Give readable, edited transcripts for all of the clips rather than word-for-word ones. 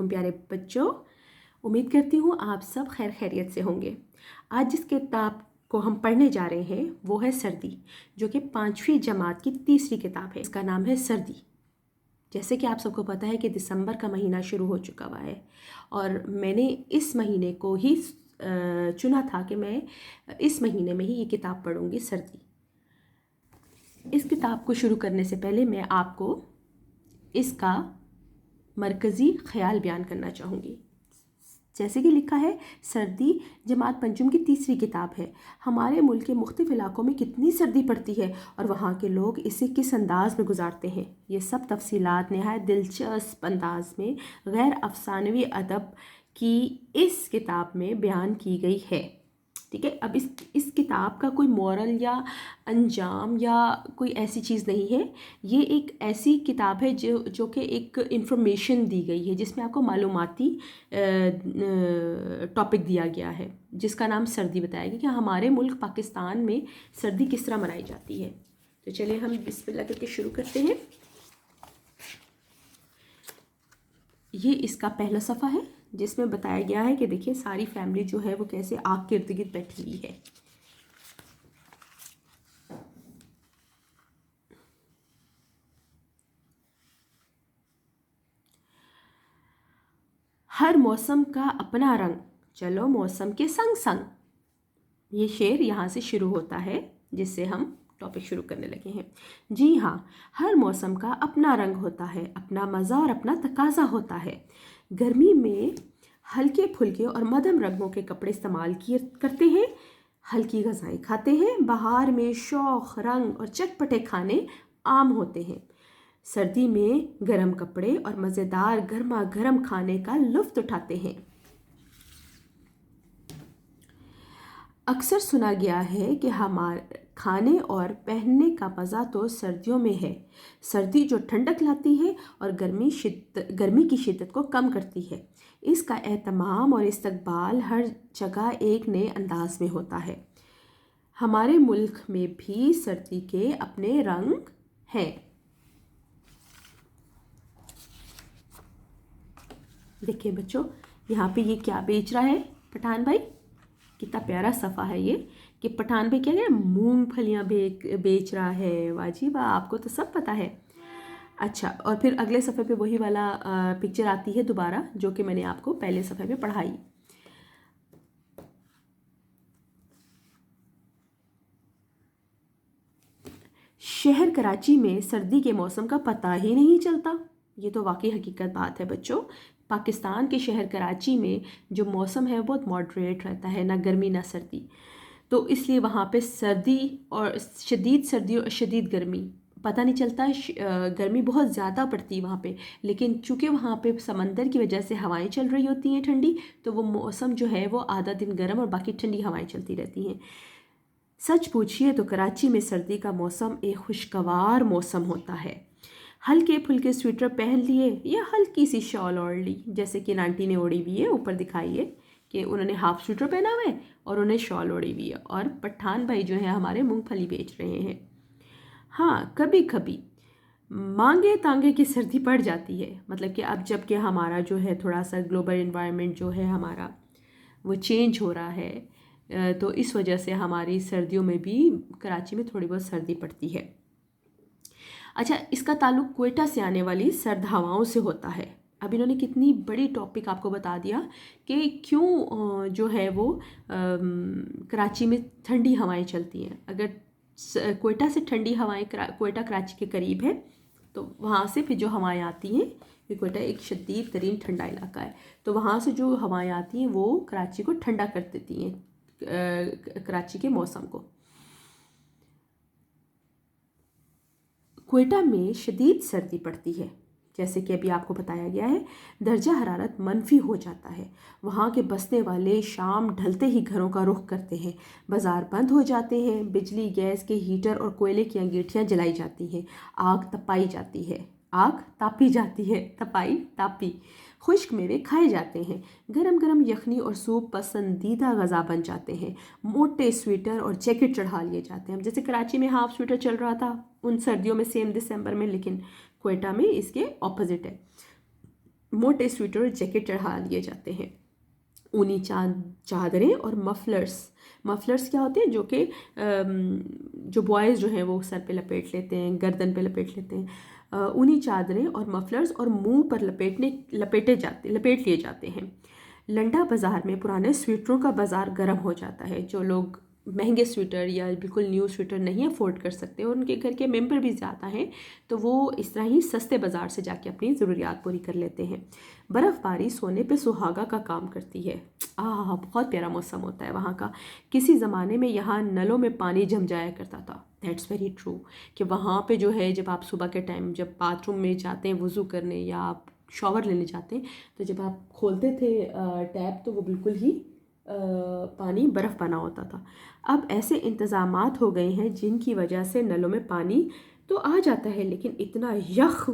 अलैकुम प्यारे बच्चों, उम्मीद करती हूँ आप सब खैर खैरियत से होंगे। आज जिस किताब को हम पढ़ने जा रहे हैं वो है सर्दी, जो कि 5वीं जमात की तीसरी किताब है। इसका नाम है सर्दी। जैसे कि आप सबको पता है कि दिसंबर का महीना शुरू हो चुका हुआ है और मैंने इस महीने को ही चुना था कि मैं इस महीने में ही ये किताब पढ़ूंगी, सर्दी। इस किताब को शुरू करने से पहले मैं आपको इसका मरकज़ी ख़याल बयान करना चाहूँगी। जैसे कि लिखा है, सर्दी जमात पंचम की तीसरी किताब है। हमारे मुल्क के मुख्तलिफ़ इलाकों में कितनी सर्दी पड़ती है और वहाँ के लोग इसे किस अंदाज में गुजारते हैं, ये सब तफसीलात नहायत दिलचस्प अंदाज में गैर अफसानवी अदब की इस किताब में बयान की गई है। ठीक है। अब इस किताब का कोई मॉरल या अंजाम या कोई ऐसी चीज़ नहीं है। ये एक ऐसी किताब है जो कि एक इंफॉर्मेशन दी गई है, जिसमें आपको मालूमाती टॉपिक दिया गया है, जिसका नाम सर्दी बताया गया कि हमारे मुल्क पाकिस्तान में सर्दी किस तरह मनाई जाती है। तो चलिए हम बिस्मिल्लाह करके शुरू करते हैं। ये इसका पहला सफ़ा है, जिसमें बताया गया है कि देखिए सारी फैमिली जो है वो कैसे आग के इर्द गिर्द बैठी हुई है। हर मौसम का अपना रंग, चलो मौसम के संग संग, ये शेर यहाँ से शुरू होता है, जिससे हम टॉपिक शुरू करने लगे हैं। जी हाँ, हर मौसम का अपना रंग होता है, अपना मज़ा और अपना तकाजा होता है। गर्मी में हल्के फुल्के और मध्यम रंगों के कपड़े इस्तेमाल किए करते हैं, हल्की ग़िज़ाएं खाते हैं। बहार में शौक़, रंग और चटपटे खाने आम होते हैं। सर्दी में गर्म कपड़े और मज़ेदार गर्मा गर्म खाने का लुत्फ़ उठाते हैं। अक्सर सुना गया है कि हमारे खाने और पहनने का मज़ा तो सर्दियों में है। सर्दी जो ठंडक लाती है और गर्मी की शिद्दत को कम करती है। इसका एहतमाम और इस्तकबाल हर जगह एक नए अंदाज में होता है। हमारे मुल्क में भी सर्दी के अपने रंग हैं। देखिए बच्चों, यहाँ पे ये क्या बेच रहा है पठान भाई, कितना प्यारा सफ़ा है ये, कि पठान भाई क्या है, मूंगफलियाँ बेच रहा है। वाजी वाह, आपको तो सब पता है। अच्छा, और फिर अगले सफ़े पे वही वाला पिक्चर आती है दोबारा, जो कि मैंने आपको पहले सफ़े में पढ़ाई। शहर कराची में सर्दी के मौसम का पता ही नहीं चलता। ये तो वाकई हकीकत बात है बच्चों। पाकिस्तान के शहर कराची में जो मौसम है बहुत मॉडरेट रहता है, ना गर्मी ना सर्दी। तो इसलिए वहाँ पे सर्दी और शदीद सर्दी और शदीद गर्मी पता नहीं चलता। गर्मी बहुत ज़्यादा पड़ती है वहाँ पे, लेकिन चूँकि वहाँ पे समंदर की वजह से हवाएं चल रही होती हैं ठंडी, तो वो मौसम जो है वो आधा दिन गर्म और बाकी ठंडी हवाएं चलती रहती हैं। सच पूछिए तो कराची में सर्दी का मौसम एक खुशगवार मौसम होता है। हल्के फुल्के स्वेटर पहन लिए या हल्की सी शॉल ओढ़ ली, जैसे कि आंटी ने ओढ़ी हुई है, ऊपर दिखाई है कि उन्होंने हाफ स्वेटर पहना हुआ है और उन्हें शॉल ओढ़ी हुई है। और पठान भाई जो है हमारे मूंगफली बेच रहे हैं। हाँ, कभी कभी मांगे तांगे की सर्दी पड़ जाती है, मतलब कि अब जब कि हमारा जो है थोड़ा सा ग्लोबल इन्वायरमेंट जो है हमारा वो चेंज हो रहा है, तो इस वजह से हमारी सर्दियों में भी कराची में थोड़ी बहुत सर्दी पड़ती है। अच्छा, इसका ताल्लुक़ क्वेटा से आने वाली सर्द हवाओं से होता है। अब इन्होंने कितनी बड़ी टॉपिक आपको बता दिया कि क्यों जो है वो कराची में ठंडी हवाएं चलती हैं। अगर क्वेटा से ठंडी हवाएं, क्वेटा कराची के करीब है, तो वहाँ से फिर जो हवाएं आती हैं, ये क्वेटा एक शदीद तरीन ठंडा इलाका है, तो वहाँ से जो हवाएं आती हैं वो कराची को ठंडा कर देती हैं, कराची के मौसम को। क्वेटा में शदीद सर्दी पड़ती है, जैसे कि अभी आपको बताया गया है। दर्जा हरारत मनफी हो जाता है। वहाँ के बसने वाले शाम ढलते ही घरों का रुख करते हैं। बाज़ार बंद हो जाते हैं। बिजली, गैस के हीटर और कोयले की अंगीठियाँ जलाई जाती हैं। आग तपाई जाती है, आग तापी जाती है, तपाई तापी। खुश्क मेवे खाए जाते हैं। गरम गरम यखनी और सूप पसंदीदा गज़ा बन जाते हैं। मोटे स्वेटर और जैकेट चढ़ा लिए जाते हैं। जैसे कराची में हाफ स्वेटर चल रहा था उन सर्दियों में, सेम दिसंबर में, लेकिन क्वेटा में इसके ऑपोजिट है। मोटे स्वेटर और जैकेट चढ़ा लिए जाते हैं। ऊनी चादरें और मफलर्स क्या होते हैं, जो कि जो बॉयज़ जो हैं वो सर पे लपेट लेते हैं, गर्दन पे लपेट लेते हैं। ऊनी चादरें और मफलर्स और मुंह पर लपेट लिए जाते हैं। लंडा बाज़ार में पुराने स्वेटरों का बाज़ार गर्म हो जाता है। जो लोग महंगे स्वेटर या बिल्कुल न्यू स्वेटर नहीं अफोर्ड कर सकते और उनके घर के मेंबर भी ज़्यादा हैं, तो वो इस तरह ही सस्ते बाज़ार से जाके अपनी ज़रूरियात पूरी कर लेते हैं। बर्फ़बारी सोने पे सुहागा का काम करती है। बहुत प्यारा मौसम होता है वहाँ का। किसी ज़माने में यहाँ नलों में पानी जम जाया करता था। दैट्स वेरी ट्रू, कि वहाँ पे जो है जब आप सुबह के टाइम जब बाथरूम में जाते हैं वज़ू करने या आप शॉवर लेने जाते हैं, तो जब आप खोलते थे टैप, तो वो बिल्कुल ही पानी बर्फ़ बना होता था। अब ऐसे इंतज़ामात हो गए हैं जिनकी वजह से नलों में पानी तो आ जाता है, लेकिन इतना यख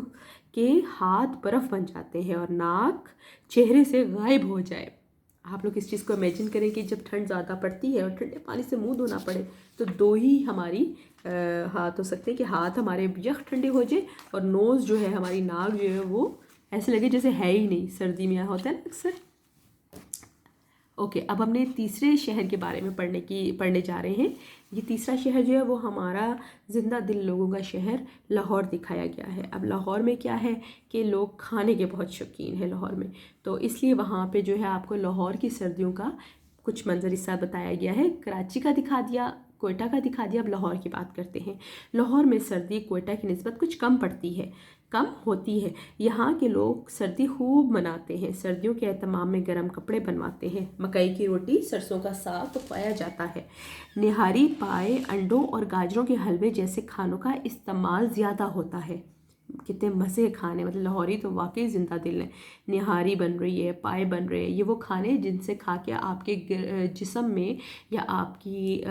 के हाथ बर्फ़ बन जाते हैं और नाक चेहरे से गायब हो जाए। आप लोग इस चीज़ को इमेजिन करें कि जब ठंड ज़्यादा पड़ती है और ठंडे पानी से मुंह धोना पड़े, तो दो ही हमारी हाथ हो सकते हैं कि हाथ हमारे यख ठंडे हो जाए और नोज़ जो है, हमारी नाक जो है वो ऐसे लगे जैसे है ही नहीं। सर्दी में होता है ना अक्सर। ओके, अब हमने तीसरे शहर के बारे में पढ़ने जा रहे हैं। ये तीसरा शहर जो है वो हमारा ज़िंदा दिल लोगों का शहर लाहौर दिखाया गया है। अब लाहौर में क्या है कि लोग खाने के बहुत शौकीन हैं लाहौर में, तो इसलिए वहाँ पे जो है आपको लाहौर की सर्दियों का कुछ मंजर इस बताया गया है। कराची का दिखा दिया, कोयटा का दिखा दिया। अब लाहौर की बात करते हैं। लाहौर में सर्दी कोयटा की निस्बत कुछ कम होती है। यहाँ के लोग सर्दी खूब मनाते हैं। सर्दियों के एहतमाम में गर्म कपड़े बनवाते हैं। मकई की रोटी, सरसों का साग तो पाया जाता है। निहारी, पाए, अंडों और गाजरों के हलवे जैसे खानों का इस्तेमाल ज़्यादा होता है। कितने मज़े खाने, मतलब लाहौरी तो वाकई ज़िंदा दिल है। निहारी बन रही है, पाए बन रहे हैं, ये वो खाने जिनसे खा के आपके जिस्म में या आपकी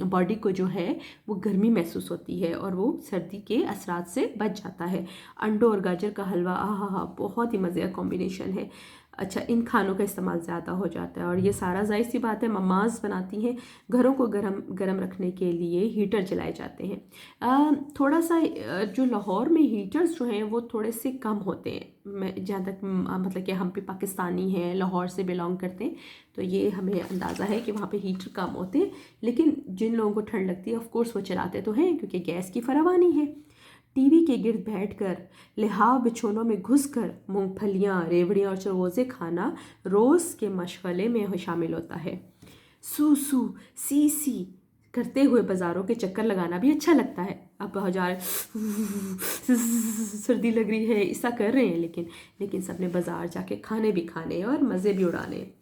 बॉडी को जो है वो गर्मी महसूस होती है और वो सर्दी के असरात से बच जाता है। अंडों और गाजर का हलवा, बहुत ही मज़े का कॉम्बिनेशन है। अच्छा, इन खानों का इस्तेमाल ज़्यादा हो जाता है और ये सारा ज़ाहिर सी बात है ममाज़ बनाती हैं। घरों को गरम रखने के लिए हीटर जलाए जाते हैं। थोड़ा सा जो लाहौर में हीटर्स जो हैं वो थोड़े से कम होते हैं। मैं जहाँ तक मतलब कि हम भी पाकिस्तानी हैं, लाहौर से बिलोंग करते हैं, तो ये हमें अंदाज़ा है कि वहाँ पे हीटर कम होते हैं। लेकिन जिन लोगों को ठंड लगती है ऑफ कोर्स वो चलाते तो हैं, क्योंकि गैस की फरावानी है। टीवी के गिर्द बैठकर, लिहाफ बिछोनों में घुसकर मूंगफलियाँ, रेवड़ियाँ और चरगोज़े खाना रोज़ के मशगले में शामिल होता है। सू सू सी सी करते हुए बाज़ारों के चक्कर लगाना भी अच्छा लगता है। अब बाजार सर्दी लग रही है, ऐसा कर रहे हैं, लेकिन सबने बाज़ार जाके खाने भी खाने हैं और मज़े भी उड़ाने हैं।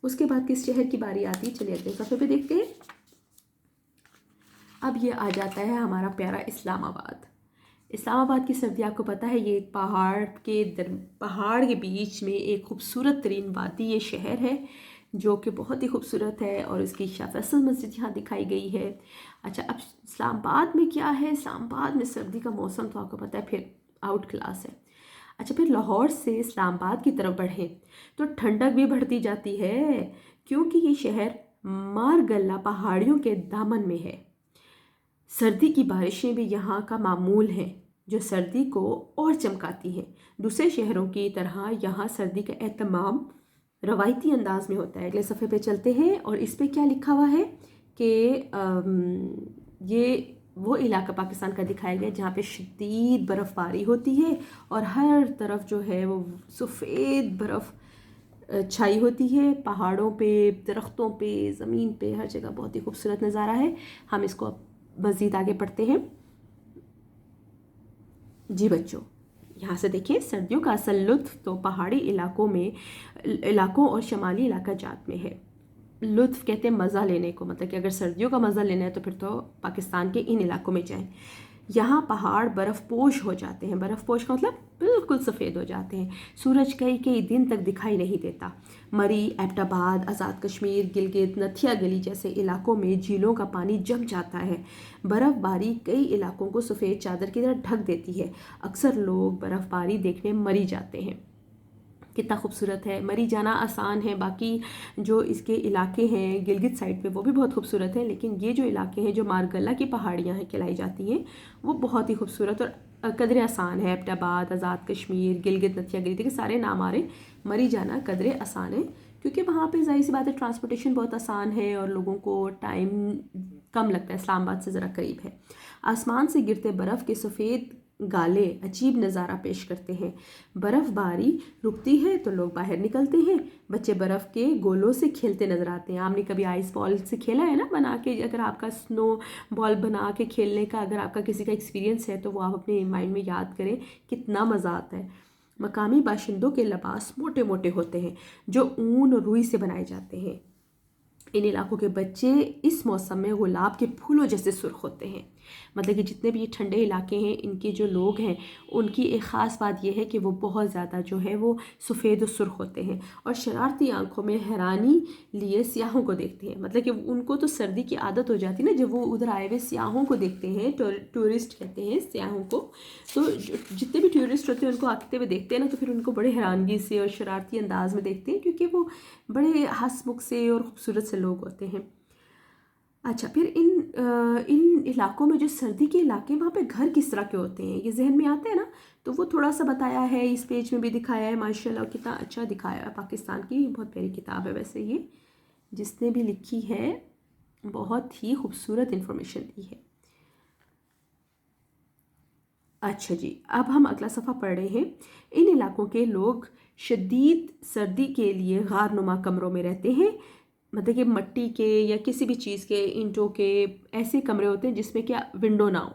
उसके बाद किस शहर की बारी आती है, चलिए अगले सफ़े पे देखते हैं। अब ये आ जाता है हमारा प्यारा इस्लामाबाद। इस्लामाबाद की सर्दी आपको पता है, ये एक पहाड़ के बीच में एक खूबसूरत तरीन वादी ये शहर है, जो कि बहुत ही खूबसूरत है और इसकी शाह फैसल मस्जिद यहाँ दिखाई गई है। अच्छा, अब इस्लामाबाद में क्या है, इस्लामाबाद में सर्दी का मौसम तो आपको पता है फिर आउट क्लास है। अच्छा, फिर लाहौर से इस्लामाबाद की तरफ बढ़ें तो ठंडक भी बढ़ती जाती है, क्योंकि ये शहर मारगल्ला पहाड़ियों के दामन में है। सर्दी की बारिशें भी यहाँ का मामूल हैं, जो सर्दी को और चमकाती हैं। दूसरे शहरों की तरह यहाँ सर्दी का एहतमाम रवायती अंदाज में होता है। अगले सफ़े पे चलते हैं और इस पे क्या लिखा हुआ है कि ये वो इलाका पाकिस्तान का दिखाया गया जहाँ पे शदीद बर्फ़बारी होती है और हर तरफ जो है वो सफ़ेद बर्फ़ छाई होती है। पहाड़ों पे, दरख्तों पे, ज़मीन पे, हर जगह बहुत ही खूबसूरत नज़ारा है। हम इसको मज़ीद आगे पढ़ते हैं। जी बच्चों, यहाँ से देखिए, सर्दियों का असल लुत्फ़ तो पहाड़ी इलाकों और शमाली इलाका जात में है। लुत्फ़ कहते हैं मज़ा लेने को, मतलब कि अगर सर्दियों का मज़ा लेना है तो फिर तो पाकिस्तान के इन इलाकों में जाएं। यहाँ पहाड़ बर्फ़पोश हो जाते हैं। बर्फ़पोश का मतलब बिल्कुल सफ़ेद हो जाते हैं। सूरज कई कई दिन तक दिखाई नहीं देता। मरी, एबटाबाद, आज़ाद कश्मीर, गिलगित, नथिया गली जैसे इलाकों में झीलों का पानी जम जाता है। बर्फ़बारी कई इलाकों को सफ़ेद चादर की तरह ढक देती है। अक्सर लोग बर्फ़बारी देखने मरी जाते हैं। कितना खूबसूरत है। मरी जाना आसान है, बाकी जो इसके इलाके हैं गिलगित साइड पे वो भी बहुत खूबसूरत है, लेकिन ये जो इलाके हैं जो मारगल्ला की पहाड़ियाँ हैं कहलाई जाती हैं, वो बहुत ही खूबसूरत और قدرے آسان ہے، ایبٹ آباد، آزاد کشمیر، گلگت نتیا گری، دیکھیں سارے نام آ رہے، مری جانا قدرے آسان ہے کیونکہ وہاں پہ ظاہر سی بات ہے ٹرانسپورٹیشن بہت آسان ہے اور لوگوں کو ٹائم کم لگتا ہے، اسلام آباد سے ذرا قریب ہے۔ آسمان سے گرتے برف کے سفید گالے عجیب نظارہ پیش کرتے ہیں، برف باری رکتی ہے تو لوگ باہر نکلتے ہیں، بچے برف کے گولوں سے کھیلتے نظر آتے ہیں۔ آپ نے کبھی آئس بال سے کھیلا ہے نا بنا کے، اگر آپ کا سنو بال بنا کے کھیلنے کا اگر آپ کا کسی کا ایکسپیرینس ہے تو وہ آپ اپنے مائنڈ میں یاد کریں، کتنا مزہ آتا ہے۔ مقامی باشندوں کے لباس موٹے موٹے ہوتے ہیں جو اون اور روئی سے بنائے جاتے ہیں۔ ان علاقوں کے بچے اس موسم میں گلاب کے پھولوں جیسے سرخ ہوتے ہیں، مطلب کہ جتنے بھی یہ ٹھنڈے علاقے ہیں ان کے جو لوگ ہیں ان کی ایک خاص بات یہ ہے کہ وہ بہت زیادہ جو ہے وہ سفید و سرخ ہوتے ہیں اور شرارتی آنکھوں میں حیرانی لیے سیاحوں کو دیکھتے ہیں، مطلب کہ ان کو تو سردی کی عادت ہو جاتی ہے نا، جب وہ ادھر آئے ہوئے سیاحوں کو دیکھتے ہیں، ٹورسٹ کہتے ہیں سیاحوں کو، تو جتنے بھی ٹورسٹ ہوتے ہیں ان کو آتے ہوئے دیکھتے ہیں نا تو پھر ان کو بڑے حیرانگی سے اور شرارتی انداز میں دیکھتے ہیں کیونکہ وہ بڑے ہنس مکھ سے اور خوبصورت سے لوگ ہوتے ہیں۔ اچھا، پھر ان علاقوں میں جو سردی کے علاقے وہاں پہ گھر کس طرح کے ہوتے ہیں یہ ذہن میں آتے ہیں نا، تو وہ تھوڑا سا بتایا ہے اس پیج میں بھی دکھایا ہے، ماشاءاللہ کتنا اچھا دکھایا ہے۔ پاکستان کی بہت پیاری کتاب ہے ویسے یہ، جس نے بھی لکھی ہے بہت ہی خوبصورت انفارمیشن دی ہے۔ اچھا جی، اب ہم اگلا صفحہ پڑھ رہے ہیں۔ ان علاقوں کے لوگ شدید سردی کے لیے غار نما کمروں میں رہتے ہیں، مطلب کہ مٹی کے یا کسی بھی چیز کے، اینٹوں کے ایسے کمرے ہوتے ہیں جس میں کیا ونڈو نہ ہو۔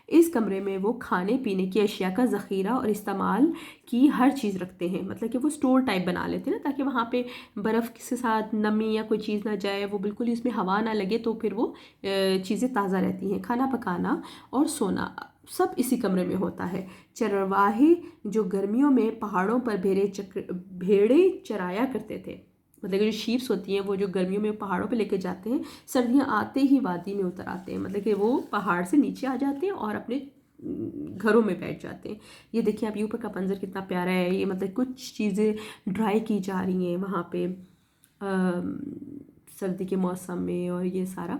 اس کمرے میں وہ کھانے پینے کی اشیاء کا ذخیرہ اور استعمال کی ہر چیز رکھتے ہیں، مطلب کہ وہ سٹور ٹائپ بنا لیتے ہیں نا تاکہ وہاں پہ برف کے ساتھ نمی یا کوئی چیز نہ جائے، وہ بالکل اس میں ہوا نہ لگے تو پھر وہ چیزیں تازہ رہتی ہیں۔ کھانا پکانا اور سونا سب اسی کمرے میں ہوتا ہے۔ چرواہے جو گرمیوں میں پہاڑوں پر بھیڑیں چرایا کرتے تھے، مطلب کہ جو شیپس ہوتی ہیں وہ جو گرمیوں میں پہاڑوں پہ لے کے جاتے ہیں، سردیاں آتے ہی وادی میں اتر آتے ہیں، مطلب کہ وہ پہاڑ سے نیچے آ جاتے ہیں اور اپنے گھروں میں بیٹھ جاتے ہیں۔ یہ دیکھیں اب اوپر کا منظر کتنا پیارا ہے، یہ مطلب کچھ چیزیں ڈرائی کی جا رہی ہیں وہاں پہ سردی کے موسم میں، اور یہ سارا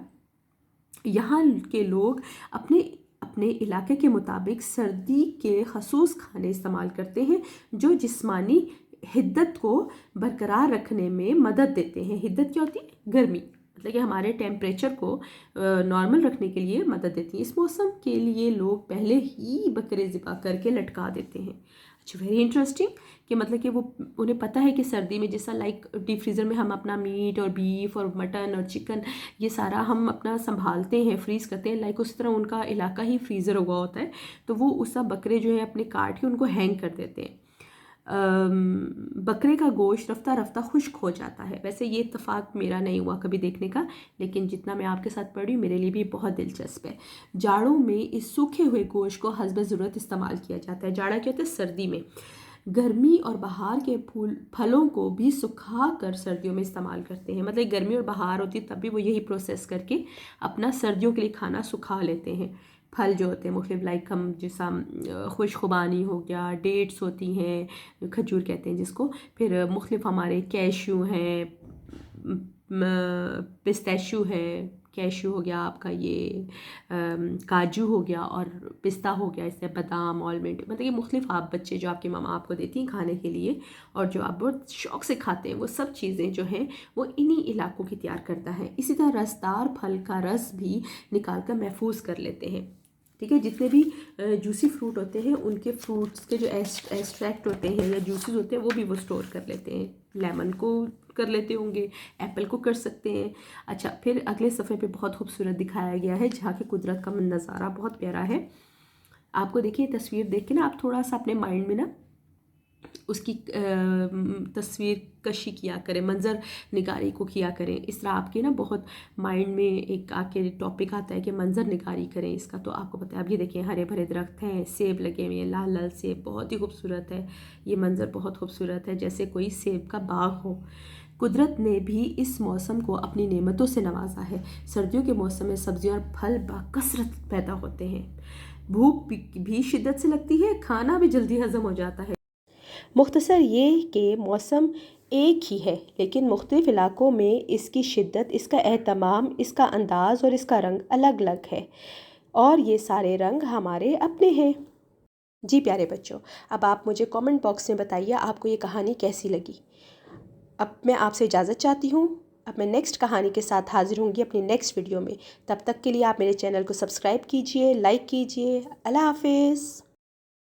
یہاں کے لوگ اپنے اپنے علاقے کے مطابق سردی کے خصوص کھانے استعمال کرتے ہیں جو جسمانی حدت کو برقرار رکھنے میں مدد دیتے ہیں۔ حدت کیا ہوتی ہے؟ گرمی، مطلب کہ ہمارے ٹیمپریچر کو نارمل رکھنے کے لیے مدد دیتی ہیں۔ اس موسم کے لیے لوگ پہلے ہی بکرے ذبح کر کے لٹکا دیتے ہیں۔ اچھا، ویری انٹرسٹنگ کہ مطلب کہ وہ انہیں پتہ ہے کہ سردی میں جیسا لائک ڈیپ فریزر میں ہم اپنا میٹ اور بیف اور مٹن اور چکن یہ سارا ہم اپنا سنبھالتے ہیں، فریز کرتے ہیں، لائک اس طرح ان کا علاقہ ہی فریزر ہوا ہوتا ہے، تو وہ اس طرح بکرے جو ہے اپنے کاٹ کے ان کو ہینگ کر دیتے ہیں۔ بکرے کا گوشت رفتہ رفتہ خشک ہو جاتا ہے، ویسے یہ اتفاق میرا نہیں ہوا کبھی دیکھنے کا، لیکن جتنا میں آپ کے ساتھ پڑھی ہوں میرے لیے بھی بہت دلچسپ ہے۔ جاڑوں میں اس سوکھے ہوئے گوشت کو حسب ضرورت استعمال کیا جاتا ہے۔ جاڑا کیا ہوتا ہے؟ سردی میں۔ گرمی اور بہار کے پھلوں کو بھی سکھا کر سردیوں میں استعمال کرتے ہیں، مطلب گرمی اور بہار ہوتی ہے تب بھی وہ یہی پروسیس کر کے اپنا سردیوں کے لیے کھانا سکھا لیتے ہیں۔ پھل جو ہوتے ہیں مختلف، لائک ہم جیسا خوش خوبانی ہو گیا، ڈیٹس ہوتی ہیں، کھجور کہتے ہیں جس کو، پھر مختلف ہمارے کیشو ہیں، پستیشو ہے، کیشو ہو گیا آپ کا، یہ کاجو ہو گیا، اور پستہ ہو گیا، اس سے بادام، آلمنڈ، مطلب یہ مختلف آپ بچے جو آپ کی ماما آپ کو دیتی ہیں کھانے کے لیے اور جو آپ بہت شوق سے کھاتے ہیں، وہ سب چیزیں جو ہیں وہ انہی علاقوں کی تیار کرتا ہے۔ اسی طرح رسدار پھل کا رس بھی نکال کر محفوظ کر لیتے ہیں، ٹھیک ہے؟ جتنے بھی جوسی فروٹ ہوتے ہیں ان کے فروٹس کے جو ایکسٹریکٹ ہوتے ہیں یا جوسز ہوتے ہیں وہ بھی وہ سٹور کر لیتے ہیں۔ لیمن کو کر لیتے ہوں گے، ایپل کو کر سکتے ہیں۔ اچھا، پھر اگلے صفحے پہ بہت خوبصورت دکھایا گیا ہے جہاں کی قدرت کا نظارہ بہت پیارا ہے۔ آپ کو دیکھیے تصویر دیکھ کے نا آپ تھوڑا سا اپنے مائنڈ میں نا اس کی تصویر کشی کیا کریں، منظر نگاری کو کیا کریں، اس طرح آپ کے نا بہت مائنڈ میں ایک آ کے ٹاپک آتا ہے کہ منظر نگاری کریں اس کا، تو آپ کو پتہ ہے اب یہ دیکھیں ہرے بھرے درخت ہیں، سیب لگے ہوئے ہیں، لال لال سیب، بہت ہی خوبصورت ہے یہ منظر، بہت خوبصورت ہے جیسے کوئی سیب کا باغ ہو۔ قدرت نے بھی اس موسم کو اپنی نعمتوں سے نوازا ہے۔ سردیوں کے موسم میں سبزیاں اور پھل بکثرت پیدا ہوتے ہیں، بھوک بھی شدت سے لگتی ہے، کھانا بھی جلدی ہضم ہو جاتا ہے۔ مختصر یہ کہ موسم ایک ہی ہے لیکن مختلف علاقوں میں اس کی شدت، اس کا اہتمام، اس کا انداز اور اس کا رنگ الگ الگ ہے۔ اور یہ سارے رنگ ہمارے اپنے ہیں۔ جی پیارے بچوں، اب آپ مجھے کامنٹ باکس میں بتائیے آپ کو یہ کہانی کیسی لگی۔ اب میں آپ سے اجازت چاہتی ہوں، اب میں نیکسٹ کہانی کے ساتھ حاضر ہوں گی اپنی نیکسٹ ویڈیو میں۔ تب تک کے لیے آپ میرے چینل کو سبسکرائب کیجئے، لائک کیجئے۔ اللہ حافظ۔